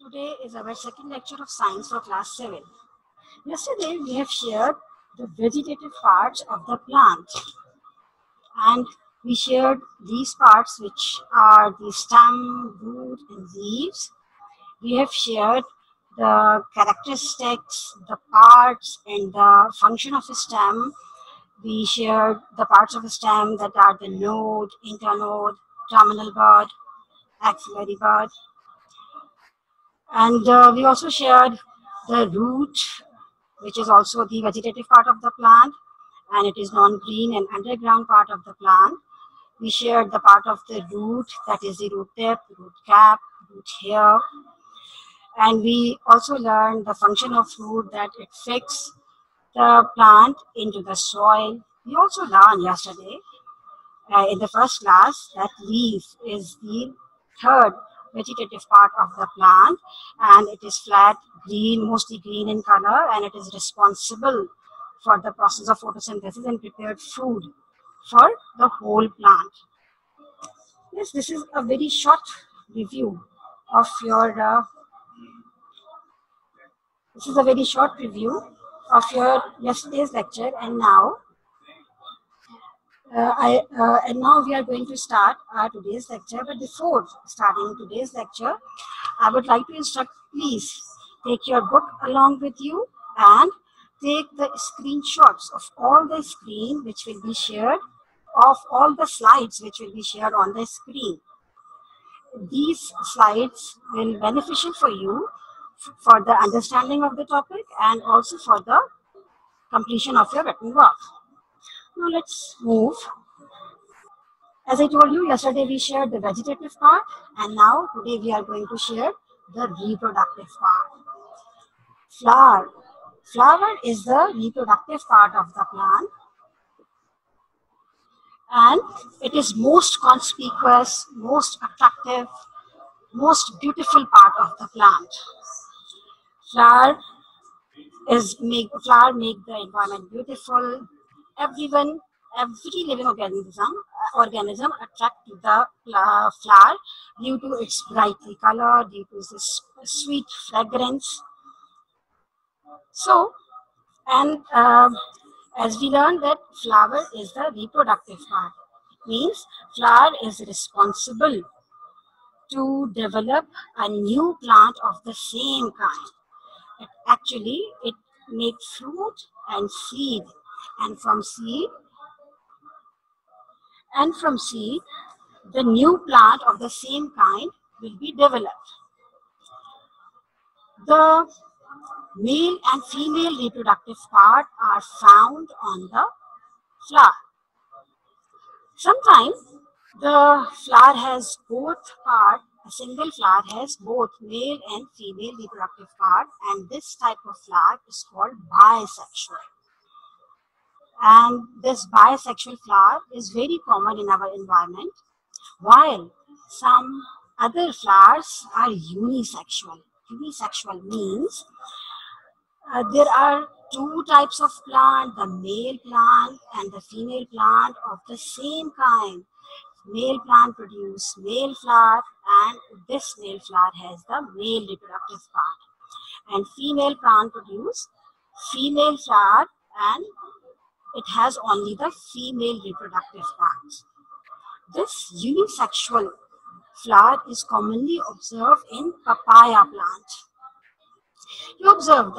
Today is our second lecture of science for class 7. Yesterday we have shared the vegetative parts of the plant, and we shared these parts which are the stem, root and leaves. We have shared the characteristics, the parts and the function of a stem. We shared the parts of a stem that are the node, internode, terminal bud, axillary bud. And we also shared the root, which is also the vegetative part of the plant, and it is non-green and underground part of the plant. We shared the part of the root, that is the root tip, root cap, root hair. And we also learned the function of root, that it fixes the plant into the soil. We also learned yesterday in the first class that leaf is the third vegetative part of the plant, and it is flat green, mostly green in color, and it is responsible for the process of photosynthesis and prepared food for the whole plant. Yes, this is a very short review of your yesterday's lecture, and now we are going to start our today's lecture. But before starting today's lecture, I would like to instruct, please take your book along with you and take the screenshots of all the screen which will be shared, of all the slides which will be shared on the screen. These slides will be beneficial for you for the understanding of the topic and also for the completion of your written work. Now let's move. As I told you, yesterday we shared the vegetative part, and now today we are going to share the reproductive part. Flower. Flower is the reproductive part of the plant, and it is most conspicuous, most attractive, most beautiful part of the plant. Flower make the environment beautiful. Every living organism attract to the flower due to its brightly color, due to its sweet fragrance. So, and as we learned that flower is the reproductive part, it means flower is responsible to develop a new plant of the same kind. It makes fruit and seed, and from seed, the new plant of the same kind will be developed. The male and female reproductive part are found on the flower. Sometimes the flower has both parts. A single flower has both male and female reproductive part, and this type of flower is called bisexual. And this bisexual flower is very common in our environment, while some other flowers are unisexual. Unisexual means there are two types of plant, the male plant and the female plant of the same kind. Male plant produce male flower, and this male flower has the male reproductive part. And female plant produce female flower, and it has only the female reproductive parts. This unisexual flower is commonly observed in papaya plant. You observe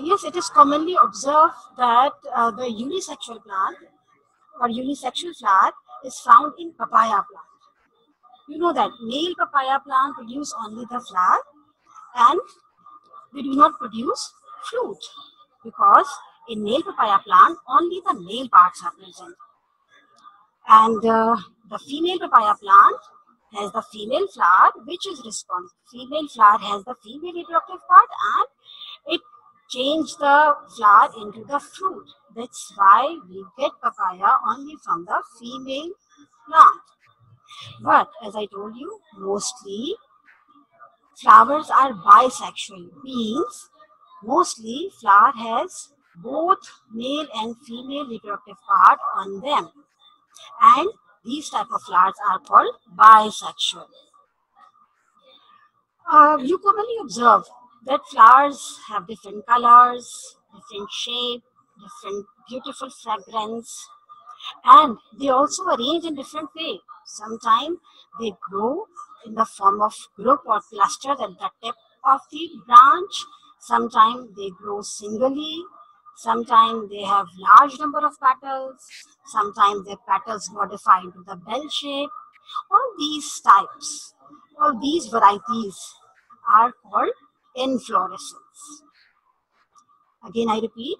yes, it is commonly observed that the unisexual plant or unisexual flower is found in papaya plant. You know that male papaya plant produce only the flower, and they do not produce fruit, because in male papaya plant only the male parts are present. And the female papaya plant has the female flower, which is responsible. Female flower has the female reproductive part, and it changes the flower into the fruit. That's why we get papaya only from the female plant. But as I told you, mostly flowers are bisexual, means mostly flower has both male and female reproductive part on them. And These type of flowers are called bisexual. You commonly observe that flowers have different colors, different shape, different beautiful fragrance, and they also arrange in different way. Sometimes they grow in the form of group or clusters at the tip of the branch. Sometimes they grow singly. Sometimes they have large number of petals. Sometimes their petals modify into the bell shape. All these types, all these varieties are called inflorescence. Again, I repeat,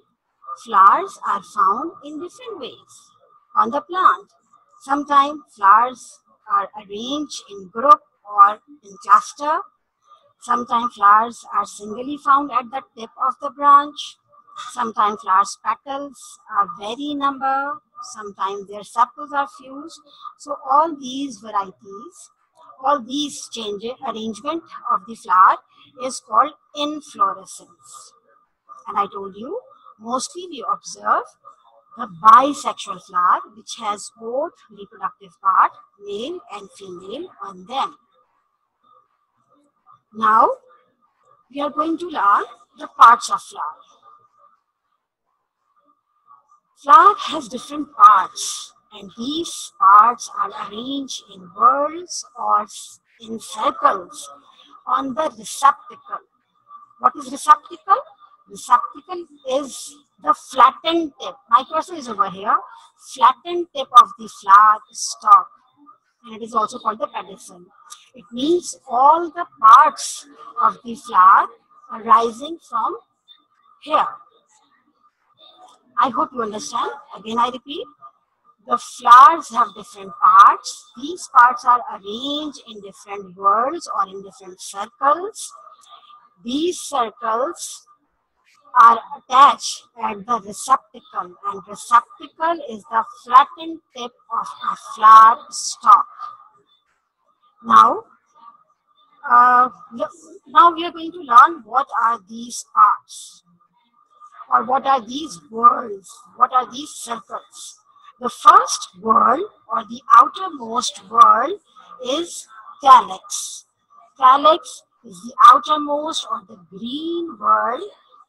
flowers are found in different ways on the plant. Sometimes flowers are arranged in group or in cluster. Sometimes flowers are singly found at the tip of the branch. Sometimes flowers petals are very number. Sometimes their sepals are fused. So all these varieties, all these changes, arrangement of the flower is called inflorescence. And I told you, mostly we observe the bisexual flower, which has both reproductive part, male and female, on them. Now, we are going to learn the parts of flower. Flower has different parts, and these parts are arranged in whorls or in circles on the receptacle. What is receptacle? Receptacle is the flattened tip. My cursor is over here. Flattened tip of the flower stalk, and it is also called the pedicel. It means all the parts of the flower are rising from here. I hope you understand. Again, I repeat. The flowers have different parts. These parts are arranged in different whorls or in different circles. These circles are attached at the receptacle, and receptacle is the flattened tip of a flower stalk. Now, uh, now we are going to learn what are these parts, or what are these whorls, what are these circles. The first whorl, or the outermost whorl, is calyx. Calyx is the outermost or the green whorl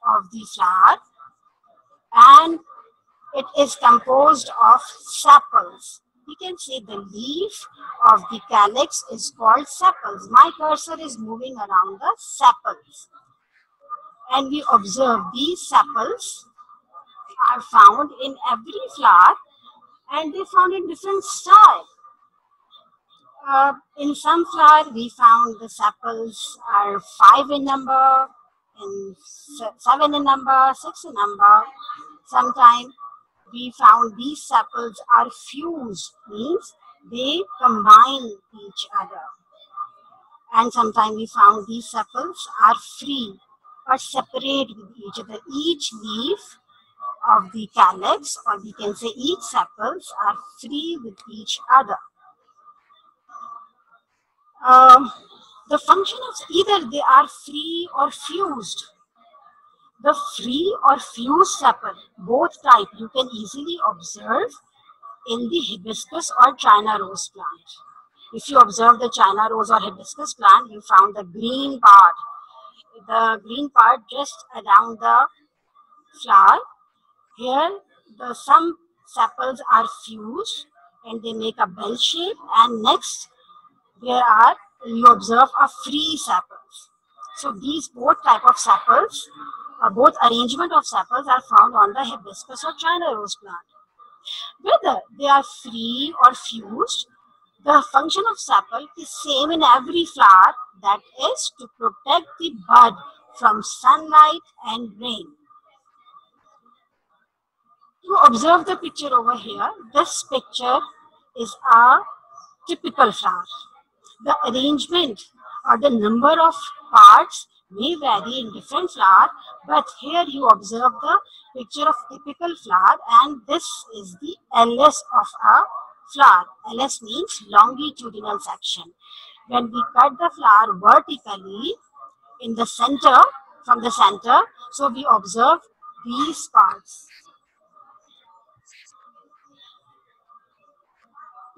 of the flower, and it is composed of sepals. We can say the leaf of the calyx is called sepals. My cursor is moving around the sepals, and we observe these sepals are found in every flower, and they found in different style. In some flower, we found the sepals are 5 in number, in 7 in number, 6 in number. Sometimes we found these sepals are fused, means they combine each other. And sometimes we found these sepals are free or separate with each other. Each leaf of the calyx, or we can say each sepals, are free with each other. Um, the function of either they are free or fused. The free or fused sepal, both type, you can easily observe in the hibiscus or China rose plant. If you observe the China rose or hibiscus plant, you found the green part. The green part just around the flower. Here, some sepals are fused and they make a bell shape, and next you observe a free sepals. So these both type of sepals, or both arrangement of sepals, are found on the hibiscus or China rose plant. Whether they are free or fused, the function of sepal is same in every flower, that is to protect the bud from sunlight and rain. You observe the picture over here. This picture is a typical flower. The arrangement or the number of parts may vary in different flower, but here you observe the picture of typical flower, and this is the LS of a flower. LS means longitudinal section. When we cut the flower vertically in the center, from the center, so we observe these parts.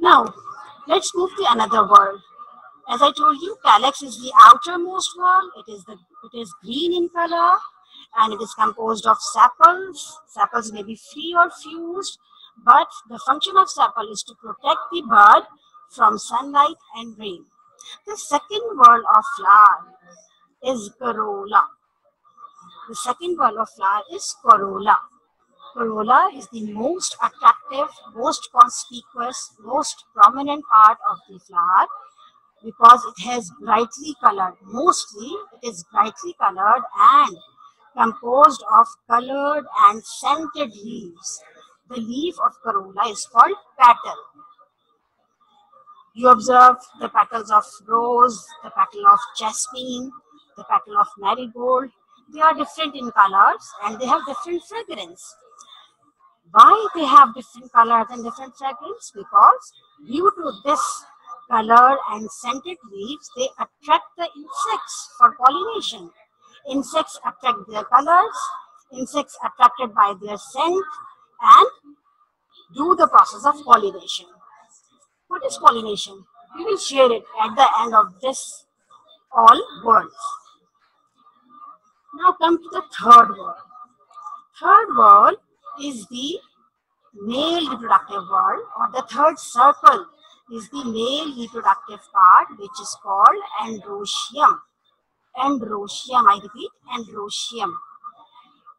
Now, let's move to another word. As I told you, calyx is the outermost wall. It is green in color and it is composed of sepals. Sepals may be free or fused, but the function of sepal is to protect the bud from sunlight and rain. The second word of flower is corolla. The second word of flower is corolla. Corolla is the most attractive, most conspicuous, most prominent part of the flower because it has brightly colored, mostly it is brightly colored and composed of colored and scented leaves. The leaf of corolla is called petal. You observe the petals of rose, the petal of jasmine, the petal of marigold. They are different in colors and they have different fragrance. Why they have different colors and different fragrance? Because due to this color and scented leaves, they attract the insects for pollination. Insects attract their colors, insects attracted by their scent and do the process of pollination. What is pollination? We will share it at the end of this all words. Now come to the third word. Third word is the male reproductive word, or the third circle is the male reproductive part, which is called androecium. Androecium, I repeat, androecium.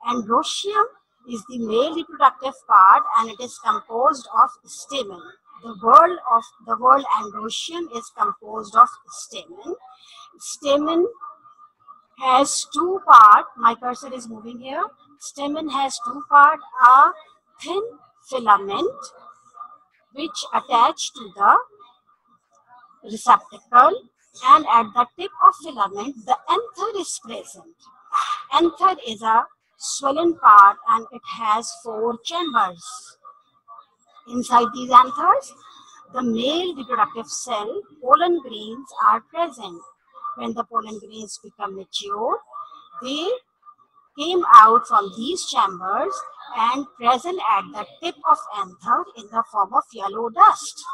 Androecium is the male reproductive part and it is composed of stamen. The word androecium is composed of stamen. Stamen has two parts. My cursor is moving here. Stamen has two parts. A thin filament which attach to the receptacle, and at the tip of filament the anther is present. Anther is a swollen part and it has 4 chambers. Inside these anthers, the male reproductive cell pollen grains are present. When the pollen grains become mature, they came out from these chambers and present at the tip of anther in the form of yellow dust.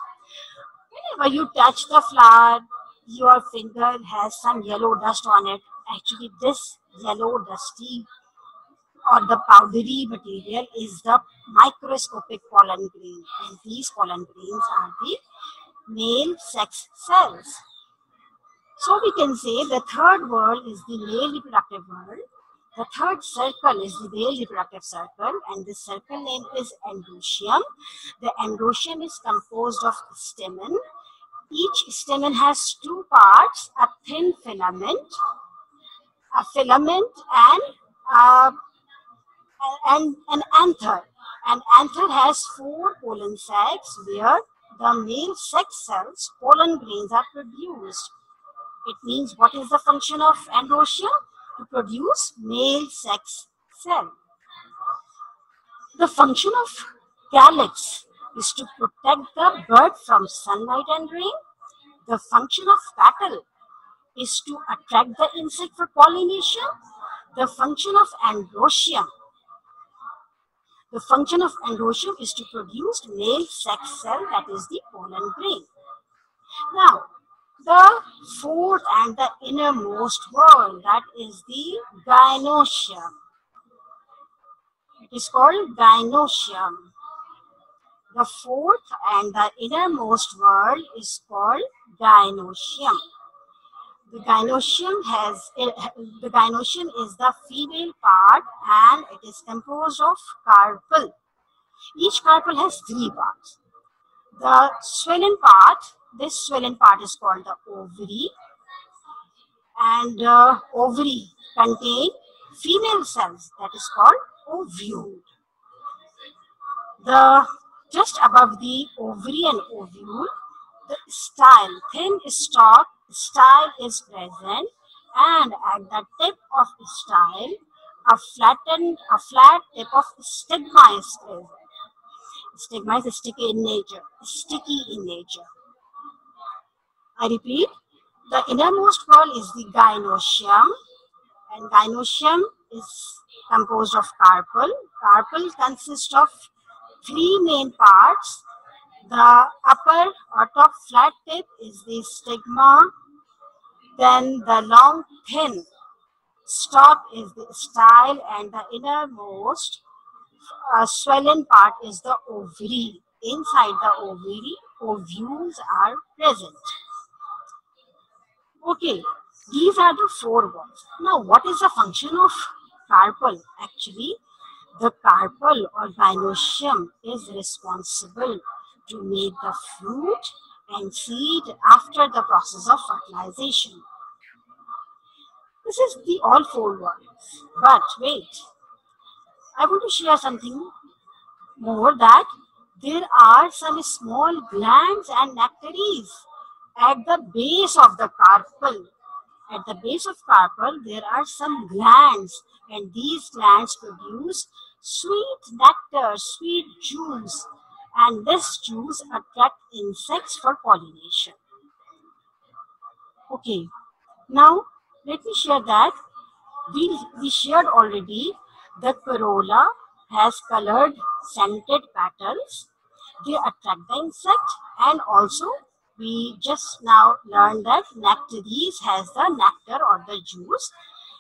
Whenever you touch the flower, your finger has some yellow dust on it. Actually, this yellow dusty or the powdery material is the microscopic pollen grain, and these pollen grains are the male sex cells. So we can say the third word is the male reproductive word. The third circle is the male reproductive circle, and the circle name is androecium. The androecium is composed of stamen. Each stamen has 2 parts, a thin filament, and an anther. An anther has 4 pollen sacs where the male sex cells, pollen grains, are produced. It means what is the function of androecium? To produce male sex cell. The function of calyx is to protect the bud from sunlight and rain. The function of petal is to attract the insect for pollination. The function of androecium is to produce male sex cell, that is the pollen grain. Now, the fourth and the innermost word, that is the gynoecium. It is called gynoecium. The fourth and the innermost word is called gynoecium. The gynoecium is the female part and it is composed of carpel. Each carpel has 3 parts. The swollen part, this swollen part is called the ovary, and ovary contain female cells, that is called ovule. Just above the ovary and ovule, the thin stalk style is present, and at the tip of the style, a flat tip of stigma is present. Stigma is sticky in nature. I repeat, the innermost wall is the gynoecium, and gynoecium is composed of carpel. Carpel consists of 3 main parts. The upper or top flat tip is the stigma. Then the long thin stalk is the style, and the innermost swollen part is the ovary. Inside the ovary, ovules are present. Okay, these are the four walls. Now, what is the function of carpel? Actually, the carpel or gynoecium is responsible to make the fruit and seed after the process of fertilization. This is the all four walls. But wait, I want to share something more, that there are some small glands and nectaries at the base of the carpel. At the base of carpel, there are some glands, and these glands produce sweet nectar, sweet juice, and this juice attract insects for pollination. Okay, now let me share that we shared already the corolla has colored scented petals. They attract the insect, and also we just now learned that nectaries has the nectar or the juice.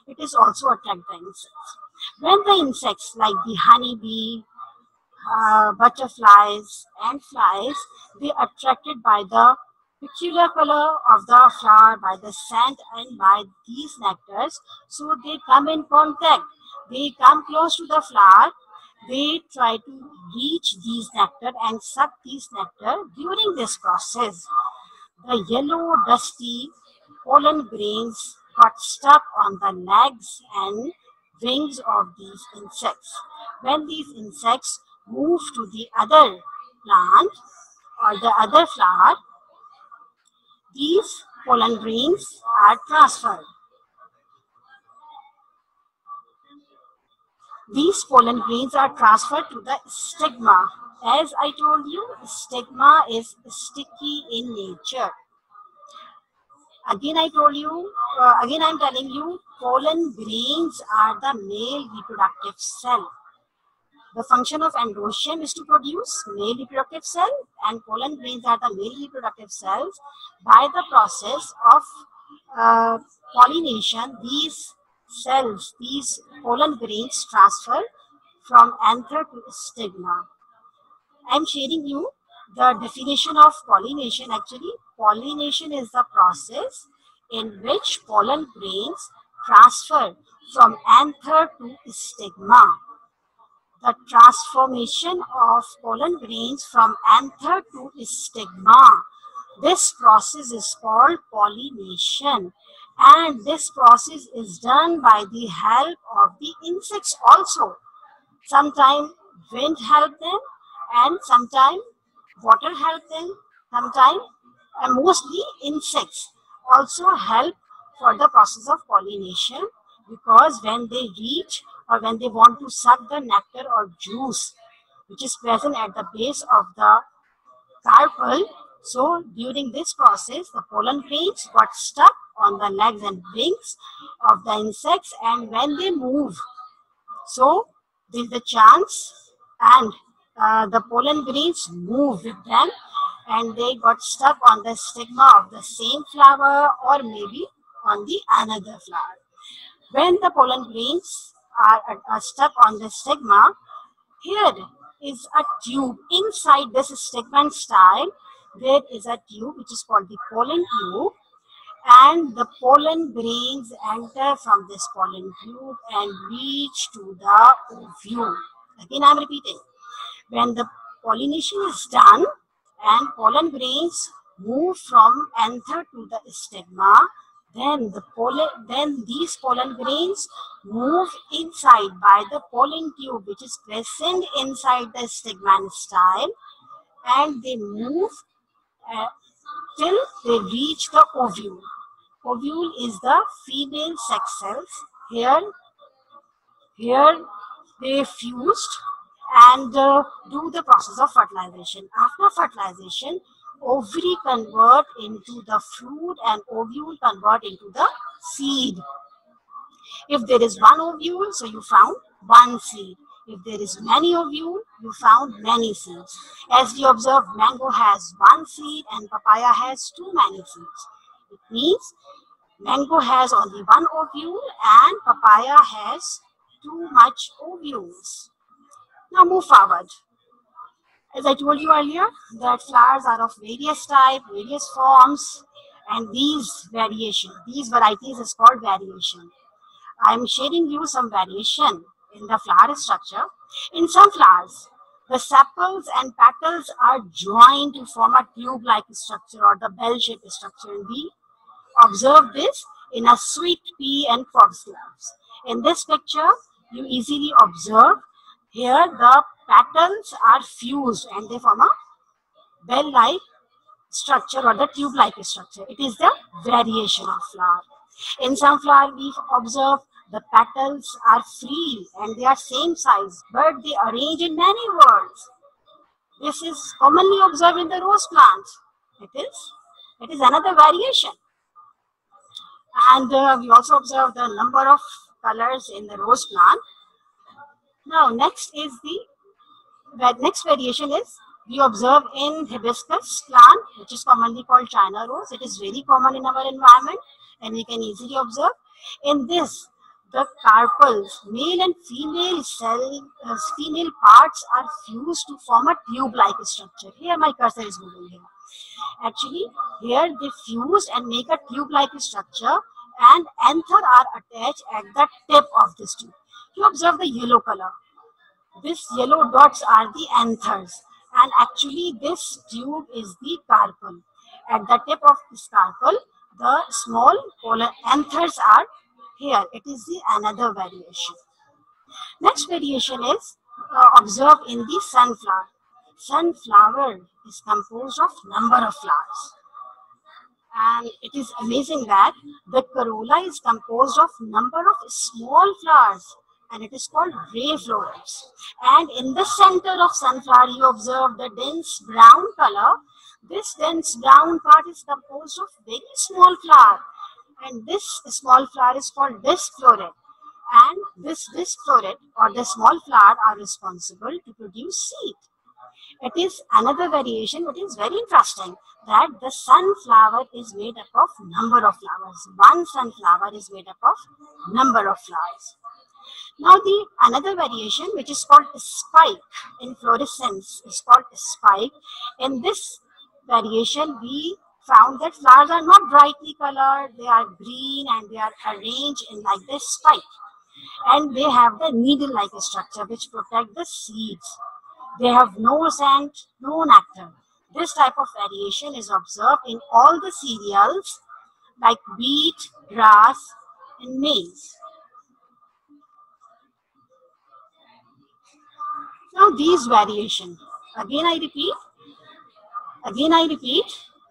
It is also attract the insects. When the insects like the honeybee, butterflies and flies, they attracted by the peculiar color of the flower, by the scent and by these nectars. So they come in contact, they come close to the flower, they try to reach these nectar and suck these nectar. During this process, the yellow dusty pollen grains got stuck on the legs and wings of these insects. When these insects move to the other plant or the other flower, these pollen grains are transferred. These pollen grains are transferred to the stigma. As I told you, stigma is sticky in nature. Again, I'm telling you, pollen grains are the male reproductive cell. The function of androecium is to produce male reproductive cell, and pollen grains are the male reproductive cells. By the process of pollination, these cells, these pollen grains transfer from anther to stigma. I am sharing you the definition of pollination. Actually, pollination is the process in which pollen grains transfer from anther to stigma. The transformation of pollen grains from anther to stigma. This process is called pollination, and this process is done by the help of the insects also. Sometimes wind help them, and sometimes water help them, sometimes and mostly insects also help for the process of pollination, because when they reach or when they want to suck the nectar or juice which is present at the base of the carpel, so during this process the pollen grains got stuck on the legs and wings of the insects, and when they move, so there is a chance, and the pollen grains move with them, and they got stuck on the stigma of the same flower or maybe on the another flower. When the pollen grains are stuck on the stigma, here is a tube. Inside this stigma and style, there is a tube which is called the pollen tube, and the pollen grains enter from this pollen tube and reach to the ovule. Again, I am repeating. When the pollination is done and pollen grains move from anther to the stigma, then these pollen grains move inside by the pollen tube which is present inside the stigma and style, and they move uh, till they reach the ovule. Ovule is the female sex cells. Here they fused and do the process of fertilization. After fertilization, ovary convert into the fruit and ovule convert into the seed. If there is one ovule, so you found one seed. If there is many of you, you found many seeds. As we observe, mango has one seed and papaya has too many seeds. It means mango has only one ovule and papaya has too much ovules. Now move forward. As I told you earlier, that flowers are of various types, various forms, and these varieties is called variation. I am sharing you some variation in the flower structure. In some flowers, the sepals and petals are joined to form a tube-like structure or the bell-shaped structure. And we observe this in a sweet pea and foxgloves. In this picture, you easily observe here the petals are fused and they form a bell-like structure or the tube-like structure. It is the variation of flower. In some flower, we observe the petals are free and they are same size, but they arrange in many whorls. This is commonly observed in the rose plant. It is another variation. And we also observe the number of colors in the rose plant. Now, next variation is we observe in hibiscus plant, which is commonly called China rose. It is very common in our environment and we can easily observe. In this, the carpels, male and female female parts are fused to form a tube-like structure. Here my cursor is moving here. Actually, here they fused and make a tube-like structure and anther are attached at the tip of this tube. You observe the yellow color. These yellow dots are the anthers and actually this tube is the carpel. At the tip of this carpel, the small polar anthers are here. It is the another variation. Next variation is observed in the sunflower. Sunflower is composed of number of flowers. And it is amazing that the corolla is composed of number of small flowers and it is called ray florets. And in the center of sunflower, you observe the dense brown color. This dense brown part is composed of very small flower. And this small flower is called disc floret. And this disc floret or the small flower are responsible to produce seed. It is another variation which is very interesting that the sunflower is made up of number of flowers. One sunflower is made up of number of flowers. Now the another variation which is called spike inflorescence is called spike. In this variation we found that flowers are not brightly colored, they are green and they are arranged in like this spike. And they have the needle-like structure which protect the seeds. They have no scent, no nectar. This type of variation is observed in all the cereals like wheat, grass, and maize. Now these variation, again I repeat,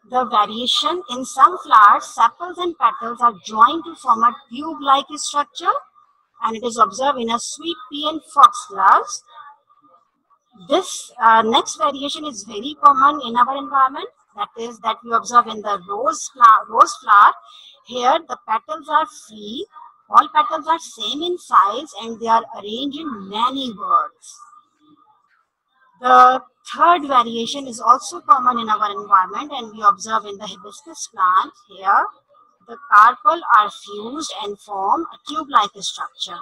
the variation in some flowers, sepals and petals are joined to form a tube-like structure and it is observed in a sweet pea and foxgloves. This next variation is very common in our environment, that is that we observe in the rose flower. Here the petals are free, all petals are same in size and they are arranged in many whorls. The third variation is also common in our environment and we observe in the hibiscus plant. Here the carpel are fused and form a tube-like structure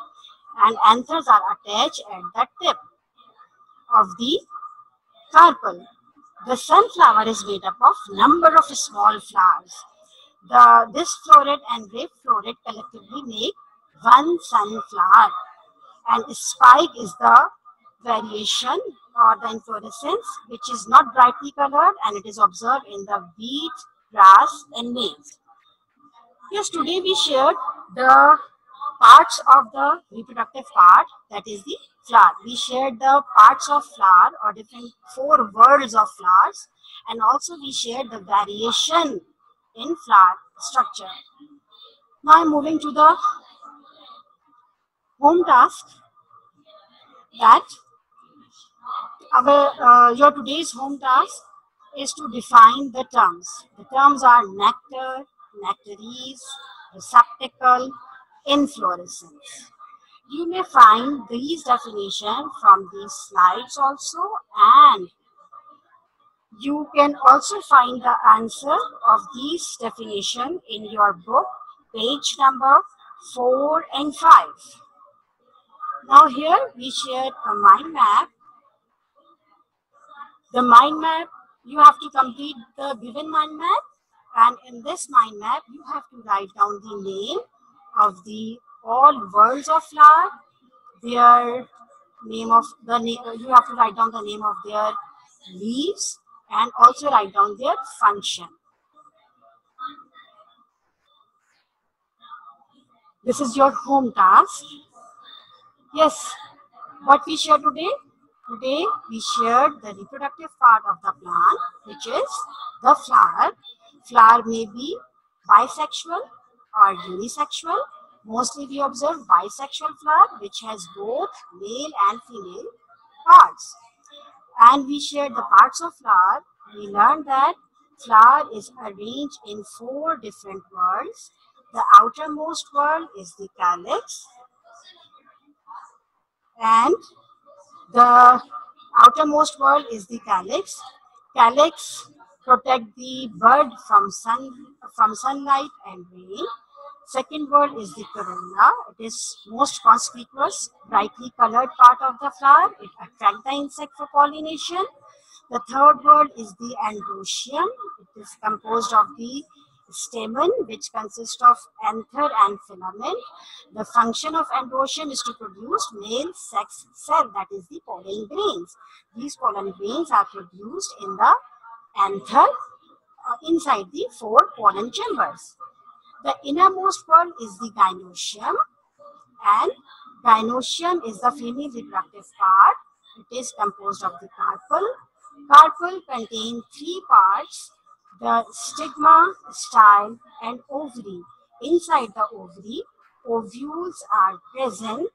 and anthers are attached at the tip of the carpel. The sunflower is made up of number of small flowers. This floret and ray floret collectively make one sunflower. And spike is the variation or the inflorescence which is not brightly colored and it is observed in the wheat, grass and maize. Yes, today we shared the parts of the reproductive part, that is the flower. We shared the parts of flower or different 4 worlds of flowers and also we shared the variation in flower structure. Now I'm moving to the home task, that your today's home task is to define the terms. The terms are nectar, nectaries, receptacle, inflorescence. You may find these definitions from these slides also, and you can also find the answer of these definitions in your book, page number 4 and 5. Now here we shared a mind map. The mind map, you have to complete the given mind map, and in this mind map you have to write down the name of the all worlds of flower, their name of the you have to write down the name of their leaves and also write down their function. This is your home task. Yes, what we share today? Today we shared the reproductive part of the plant, which is the flower. Flower may be bisexual or unisexual. Mostly we observe bisexual flower, which has both male and female parts. And we shared the parts of flower. We learned that flower is arranged in 4 different whorls. The outermost whorl is the calyx, and the outermost whorl is the calyx. Calyx protect the bud from sunlight and rain. Second whorl is the corolla. It is most conspicuous, brightly colored part of the flower. It attracts the insect for pollination. The third whorl is the androecium. It is composed of the stamen, which consists of anther and filament. The function of androecium is to produce male sex cell, that is the pollen grains. These pollen grains are produced in the anther inside the 4 pollen chambers. The innermost whorl is the gynoecium, and gynoecium is the female reproductive part. It is composed of the carpel. Carpel contains 3 parts: the stigma, style, and ovary. Inside the ovary, ovules are present.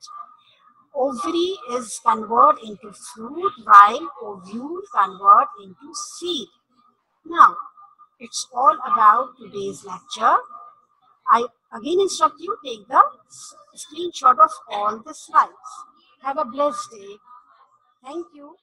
Ovary is converted into fruit, while ovule convert into seed. Now, it's all about today's lecture. I again instruct you, take the screenshot of all the slides. Have a blessed day. Thank you.